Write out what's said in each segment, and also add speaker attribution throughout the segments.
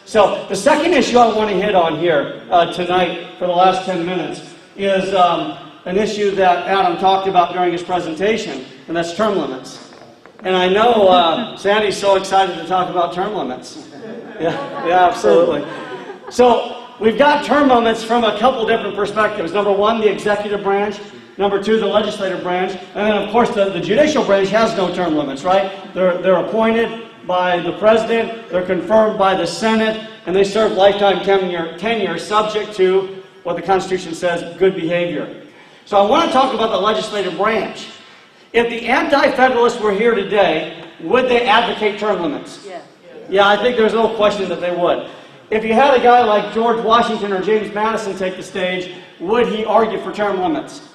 Speaker 1: So the second issue I want to hit on here tonight for the last 10 minutes is an issue that Adam talked about during his presentation, and that's term limits. And I know Sandy's so excited to talk about term limits. Yeah, absolutely. So we've got term limits from a couple different perspectives. Number one, the executive branch. Number two, the legislative branch. And then, of course, the judicial branch has no term limits, right? They're appointed by the president, they're confirmed by the Senate, and they serve lifetime tenure subject to what the Constitution says, good behavior. So I want to talk about the legislative branch. If the anti-federalists were here today, would they advocate term limits? Yeah, I think there's no question that they would. If you had a guy like George Washington or James Madison take the stage, would he argue for term limits?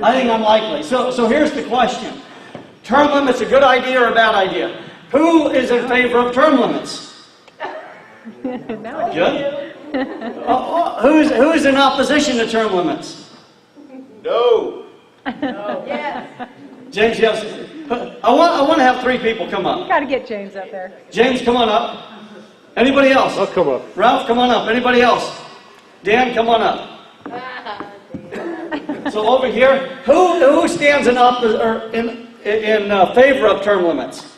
Speaker 1: I think unlikely. So here's the question. Term limits a good idea or a bad idea? Who is in favor of term limits? Good. Who's in opposition to term limits?
Speaker 2: No.
Speaker 3: Yes.
Speaker 1: James, yes. I want to have three people come up.
Speaker 3: Got to get James up there.
Speaker 1: James, come on up. Anybody else?
Speaker 2: I'll come up.
Speaker 1: Ralph, come on up. Anybody else? Dan, come on up. So over here, who stands in favor of term limits?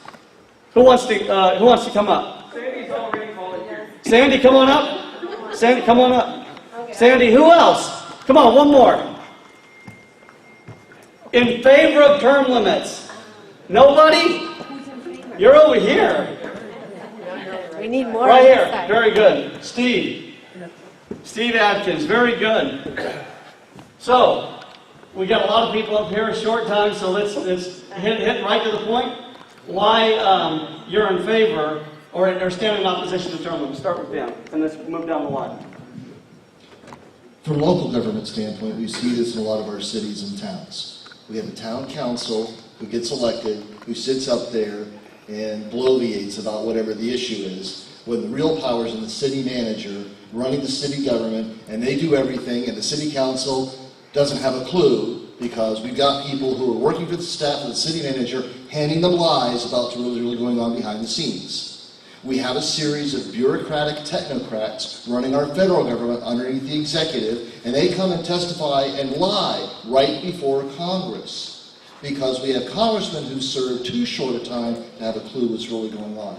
Speaker 1: Who wants to come up?
Speaker 4: Sandy's already volunteered.
Speaker 1: Sandy, come on up. Sandy, come on up. Okay. Sandy, who else? Come on, one more. In favor of term limits? Nobody? You're over here.
Speaker 3: We need more.
Speaker 1: Right here. Very good. Steve. Steve Atkins. Very good. So, we got a lot of people up here a short time, so let's hit right to the point. Why you're in favor or stand in opposition to term limits. Start with Dan, and let's move down the line.
Speaker 5: From a local government standpoint, we see this in a lot of our cities and towns. We have a town council who gets elected, who sits up there and bloviates about whatever the issue is, when the real power is in the city manager running the city government, and they do everything, and the city council doesn't have a clue, because we've got people who are working for the staff of the city manager handing them lies about what's really going on behind the scenes. We have a series of bureaucratic technocrats running our federal government underneath the executive, and they come and testify and lie right before Congress, because we have congressmen who serve too short a time to have a clue what's really going on.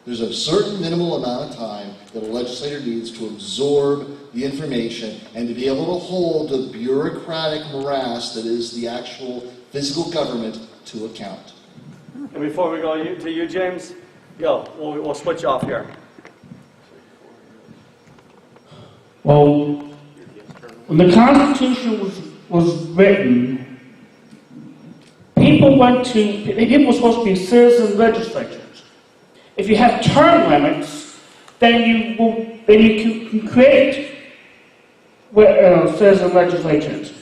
Speaker 5: There's a certain minimal amount of time that a legislator needs to absorb the information and to be able to hold the bureaucratic morass that is the actual physical government to account.
Speaker 1: And before we go to you, James, go. We'll switch off here.
Speaker 6: Well, when the Constitution was written, people were supposed to be citizen legislatures. If you have term limits, then you can create citizen legislatures.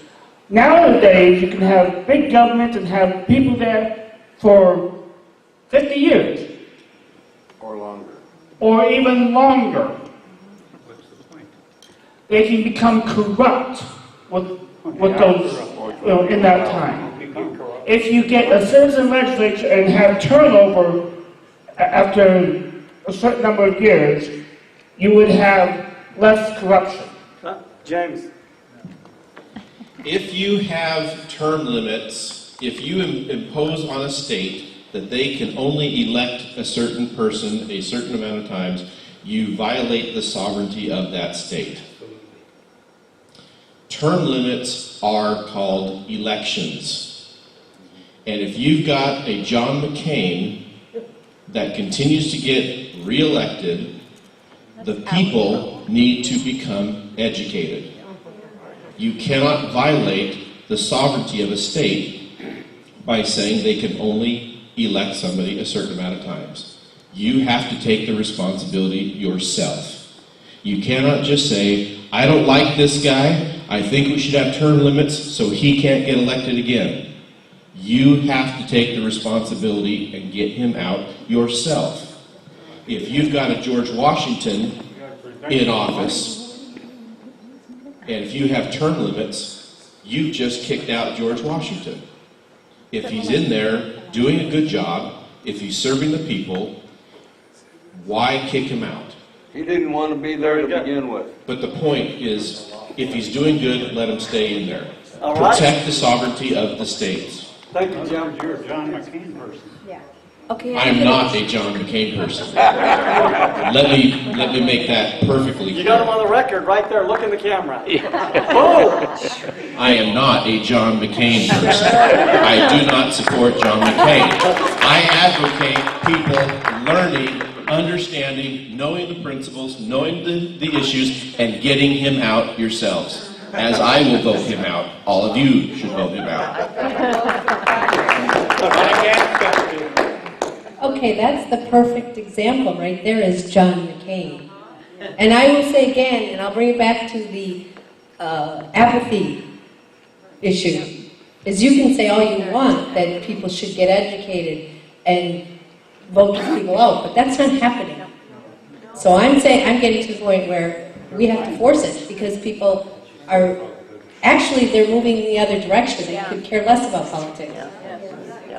Speaker 6: Nowadays, you can have big government and have people there for 50 years.
Speaker 2: Or longer.
Speaker 6: Or even longer. What's the point? They can become corrupt with those in that time. If you get a citizen legislature and have turnover after a certain number of years, you would have less corruption.
Speaker 1: James.
Speaker 7: If you have term limits, if you impose on a state that they can only elect a certain person a certain amount of times, you violate the sovereignty of that state. Term limits are called elections. And if you've got a John McCain that continues to get reelected, the people need to become educated. You cannot violate the sovereignty of a state by saying they can only elect somebody a certain amount of times. You have to take the responsibility yourself. You cannot just say, I don't like this guy, I think we should have term limits so he can't get elected again. You have to take the responsibility and get him out yourself. If you've got a George Washington in office, and if you have term limits, you've just kicked out George Washington. If he's in there doing a good job, if he's serving the people, why kick him out?
Speaker 2: He didn't want to be there to begin with.
Speaker 7: But the point is, if he's doing good, let him stay in there.
Speaker 1: All right.
Speaker 7: Protect the sovereignty of the states.
Speaker 1: Thank you, Jim.
Speaker 6: You're a John McCain person.
Speaker 3: Okay.
Speaker 7: I am not a John McCain person. Let me make that perfectly
Speaker 1: You got him
Speaker 7: clear.
Speaker 1: on the record right there. Look in the camera. Boom!
Speaker 7: I am not a John McCain person. I do not support John McCain. I advocate people learning, understanding, knowing the principles, knowing the issues, and getting him out yourselves. As I will vote him out, all of you should vote him out.
Speaker 4: Okay, that's the perfect example right there is John McCain. And I will say again, and I'll bring it back to the apathy issue, is you can say all you want that people should get educated and vote these people out, but that's not happening. So I'm saying, I'm getting to the point where we have to force it because people are, actually they're moving in the other direction. They could care less about politics.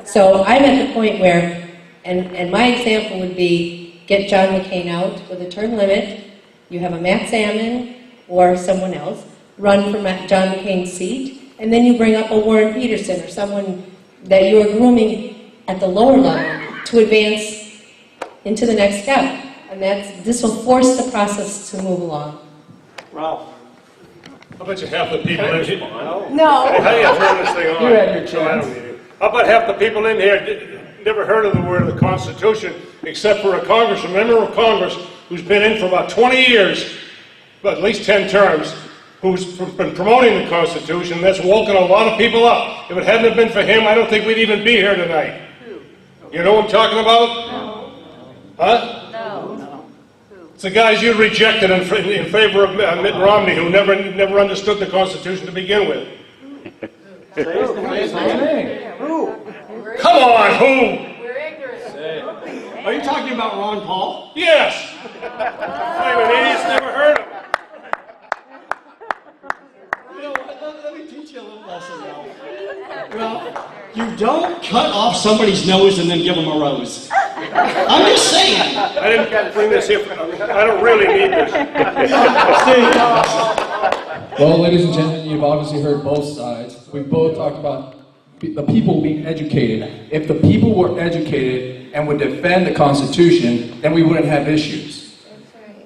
Speaker 4: So I'm at the point where, and my example would be, get John McCain out with a term limit. You have a Matt Salmon or someone else run for John McCain's seat, and then you bring up a Warren Peterson or someone that you are grooming at the lower level to advance into the next step. And this will force the process to move along.
Speaker 1: Ralph.
Speaker 8: I bet you half the people in here.
Speaker 3: No.
Speaker 8: Hey, I turn this thing on.
Speaker 6: You had your
Speaker 8: So I don't
Speaker 6: chance.
Speaker 8: need it. I bet half the people in here never heard of the word of the Constitution, except for a congressman, member of Congress, who's been in for about 20 years, but at least 10 terms, who's been promoting the Constitution. That's woken a lot of people up. If it hadn't have been for him, I don't think we'd even be here tonight. You know what I'm talking about? No. Huh? It's the guys you rejected in favor of Mitt Romney, who never understood the Constitution to begin with. Come on, who?
Speaker 1: Are you talking about Ron Paul?
Speaker 8: Yes. I'm an idiot's never heard of him.
Speaker 1: You know what? Let me teach you a little lesson, Ralph. Well, you don't cut off somebody's nose and then give them a rose. I'm just saying.
Speaker 8: I didn't bring this here. I don't really need this.
Speaker 1: Steve.
Speaker 9: Well, ladies and gentlemen, you've obviously heard both sides. We both talked about the people being educated. If the people were educated and would defend the Constitution, then we wouldn't have issues.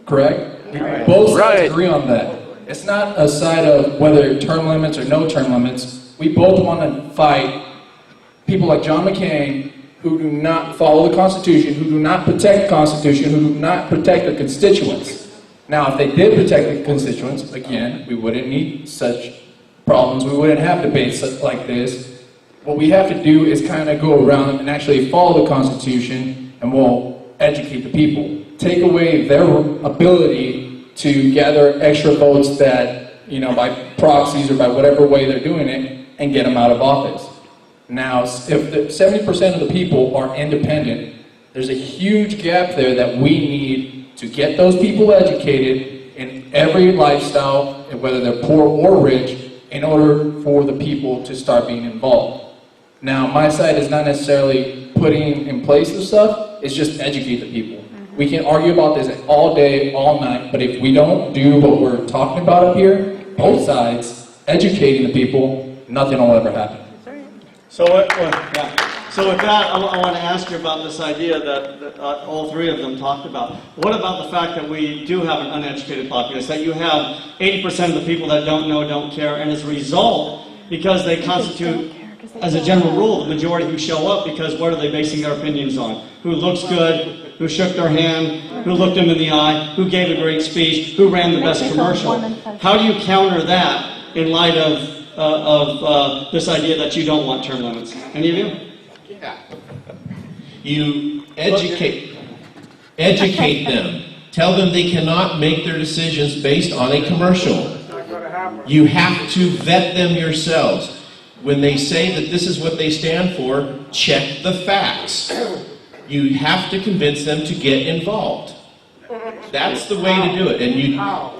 Speaker 9: Correct? Both sides agree on that. It's not a side of whether term limits or no term limits. We both want to fight people like John McCain who do not follow the Constitution, who do not protect the Constitution, who do not protect their constituents. Now, if they did protect the constituents, again, we wouldn't need such problems. We wouldn't have debates like this. What we have to do is kind of go around and actually follow the Constitution, and we'll educate the people. Take away their ability to gather extra votes that, by proxies or by whatever way they're doing it, and get them out of office. Now, if 70% of the people are independent, there's a huge gap there that we need to get those people educated in every lifestyle, whether they're poor or rich, in order for the people to start being involved. Now, my side is not necessarily putting in place the stuff, it's just educate the people. We can argue about this all day, all night, but if we don't do what we're talking about up here, both sides, educating the people, nothing will ever happen.
Speaker 1: So with that, I want to ask you about this idea that all three of them talked about. What about the fact that we do have an uneducated populace, that you have 80% of the people that don't know, don't care, and as a result, because they constitute, as a general rule, the majority who show up, because what are they basing their opinions on? Who looks good, who shook their hand, who looked them in the eye, who gave a great speech, who ran the best commercial. How do you counter that in light of this idea that you don't want term limits? Any of you?
Speaker 7: You educate them. Tell them they cannot make their decisions based on a commercial. You have to vet them yourselves. When they say that this is what they stand for, check the facts. You have to convince them to get involved. That's the way to do it. And you how?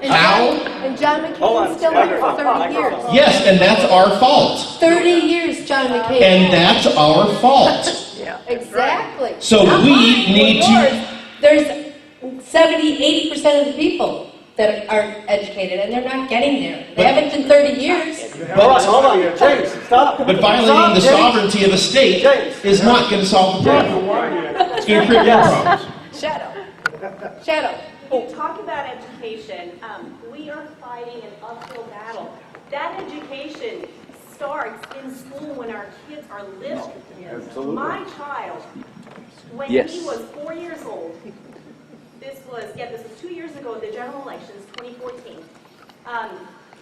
Speaker 3: And John McCain's still in for 30 years.
Speaker 7: Yes, and that's our fault.
Speaker 4: 30 years, John McCain.
Speaker 7: And that's our fault.
Speaker 3: Exactly.
Speaker 7: So
Speaker 3: Not
Speaker 7: we
Speaker 3: mine,
Speaker 7: need
Speaker 3: yours.
Speaker 7: to...
Speaker 4: There's 70, 80% of the people that are educated, and they're not getting there. They haven't in 30 years.
Speaker 1: Hold on, James, stop.
Speaker 7: But violating the sovereignty of a state is not going to solve the problem. It's going to create more problems.
Speaker 4: Shadow.
Speaker 10: You talk about education. We are fighting an uphill battle. That education starts in school when our kids are little.
Speaker 2: Absolutely.
Speaker 10: My child, when he was 4 years old, this was 2 years ago at the general elections, 2014.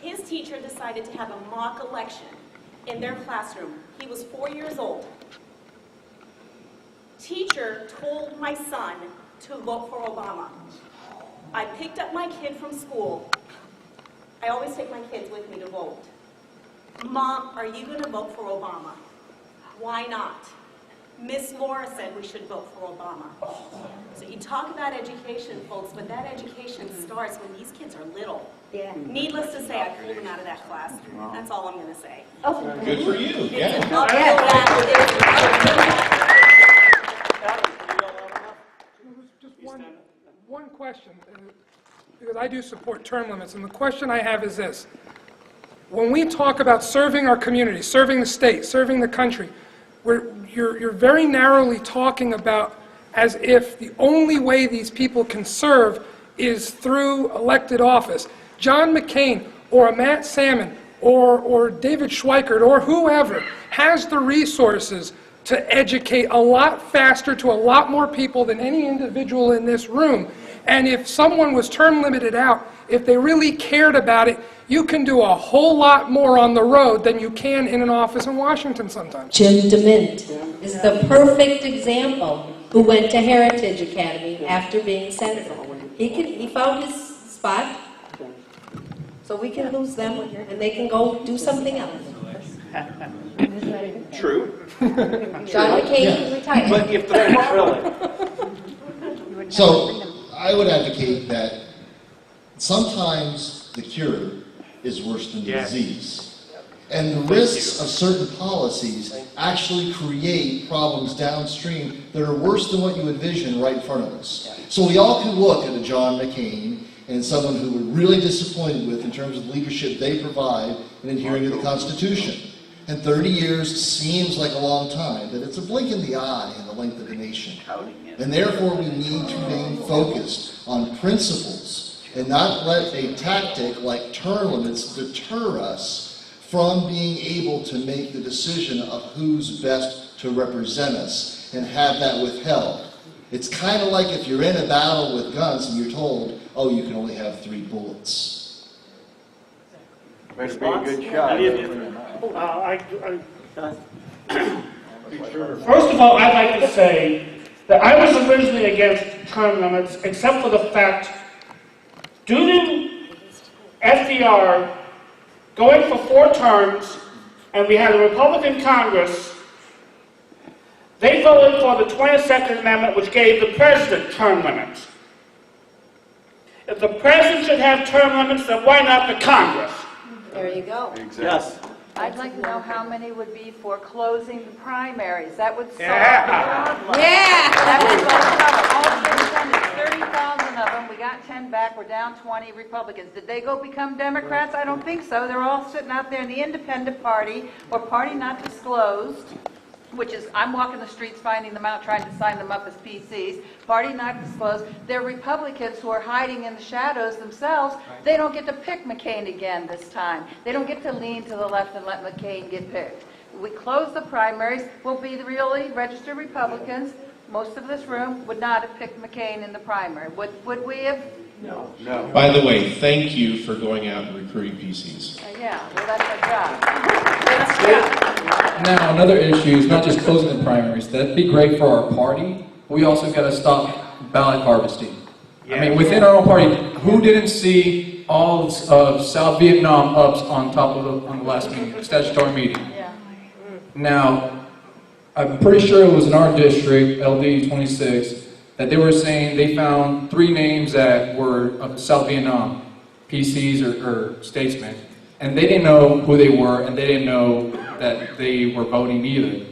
Speaker 10: His teacher decided to have a mock election in their classroom. He was 4 years old. Teacher told my son to vote for Obama. I picked up my kid from school. I always take my kids with me to vote. Mom, are you going to vote for Obama? Why not? Miss Laura said we should vote for Obama. So you talk about education, folks, but that education starts when these kids are little.
Speaker 3: Yeah.
Speaker 10: Needless to say, I pulled them out of that class. That's all I'm going to say.
Speaker 7: Good for you. Yeah.
Speaker 10: It's an uphill battle. It's an uphill battle.
Speaker 11: Just one question, because I do support term limits, and the question I have is this. When we talk about serving our community, serving the state, serving the country, you're very narrowly talking about as if the only way these people can serve is through elected office. John McCain or a Matt Salmon or David Schweikert or whoever has the resources to educate a lot faster to a lot more people than any individual in this room. And if someone was term limited out, if they really cared about it, you can do a whole lot more on the road than you can in an office in Washington sometimes.
Speaker 4: Jim DeMint is the perfect example who went to Heritage Academy after being senator. He found his spot, so we can lose them and they can go do something else.
Speaker 2: True.
Speaker 4: John McCain retired.
Speaker 1: But if the really.
Speaker 5: So, I would advocate that sometimes the cure is worse than the disease. And the risks of certain policies actually create problems downstream that are worse than what you envision right in front of us. So we all can look at a John McCain and someone who we're really disappointed with in terms of leadership they provide in adhering to the Constitution. And 30 years seems like a long time, but it's a blink in the eye in the length of a nation. And therefore we need to remain focused on principles and not let a tactic like term limits deter us from being able to make the decision of who's best to represent us and have that withheld. It's kind of like if you're in a battle with guns and you're told, oh, you can only have 3 bullets.
Speaker 2: Better be a good shot.
Speaker 6: First of all, I'd like to say that I was originally against term limits, except for the fact, due to FDR going for 4 terms, and we had a Republican Congress, they voted for the 22nd Amendment, which gave the president term limits. If the president should have term limits, then why not the Congress?
Speaker 3: There you go.
Speaker 2: Exactly.
Speaker 1: Yes.
Speaker 12: I'd like to know how many would be for closing the primaries. That would solve the
Speaker 6: Yeah.
Speaker 12: problem.
Speaker 3: Yeah.
Speaker 12: That would solve the problem. All the independents, 30,000 of them. We got 10 back. We're down 20 Republicans. Did they go become Democrats? I don't think so. They're all sitting out there in the independent party or party not disclosed, which is, I'm walking the streets finding them out, trying to sign them up as PCs. Party not disclosed. They're Republicans who are hiding in the shadows themselves. They don't get to pick McCain again this time. They don't get to lean to the left and let McCain get picked. We close the primaries. We'll be the really registered Republicans. Most of this room would not have picked McCain in the primary. Would we have?
Speaker 2: No.
Speaker 7: By the way, thank you for going out and recruiting PCs.
Speaker 12: Yeah, well, that's our job. That's our job.
Speaker 9: Now, another issue is not just closing the primaries. That'd be great for our party. We also got to stop ballot harvesting. I mean, within our own party, who didn't see all of South Vietnam ups on top of on the last meeting, statutory meeting?
Speaker 12: Yeah.
Speaker 9: Now, I'm pretty sure it was in our district, LD 26, that they were saying they found 3 names that were of South Vietnam, PCs or statesmen, and they didn't know who they were, and they didn't know that they were voting either.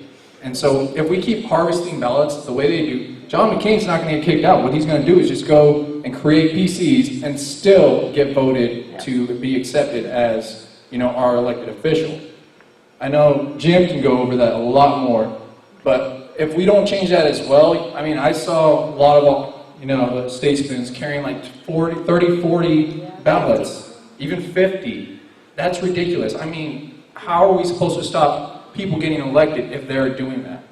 Speaker 9: And so if we keep harvesting ballots the way they do, John McCain's not going to get kicked out. What he's going to do is just go through and create PCs and still get voted to be accepted as, our elected official. I know Jim can go over that a lot more, but if we don't change that as well, I saw a lot of, the statesmen carrying like 30, 40 ballots, even 50. That's ridiculous. How are we supposed to stop people getting elected if they're doing that?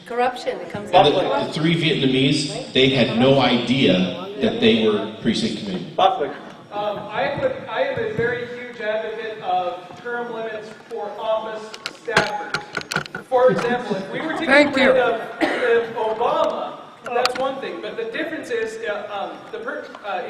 Speaker 3: Corruption, it comes
Speaker 7: And
Speaker 3: out.
Speaker 7: the three Vietnamese, they had no idea that they were precinct committee.
Speaker 1: Buckley.
Speaker 13: I am a very huge advocate of term limits for office staffers. For example, if we were to get rid of Obama, that's one thing. But the difference is,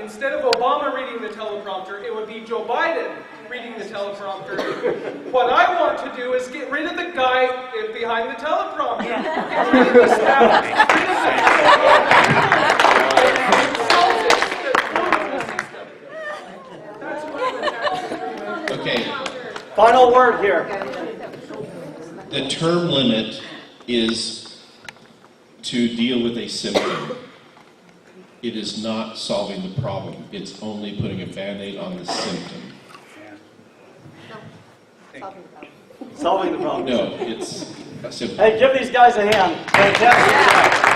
Speaker 13: instead of Obama reading the teleprompter, it would be Joe Biden reading the teleprompter. What I want to do is get rid of the guy behind the teleprompter. Get rid of the staff.
Speaker 7: Okay.
Speaker 1: Final word here.
Speaker 7: The term limit is to deal with a symptom. It is not solving the problem. It's only putting a Band-Aid on the symptom.
Speaker 1: Solving the problem.
Speaker 7: No, it's a symptom.
Speaker 1: Hey, give these guys a hand. Fantastic.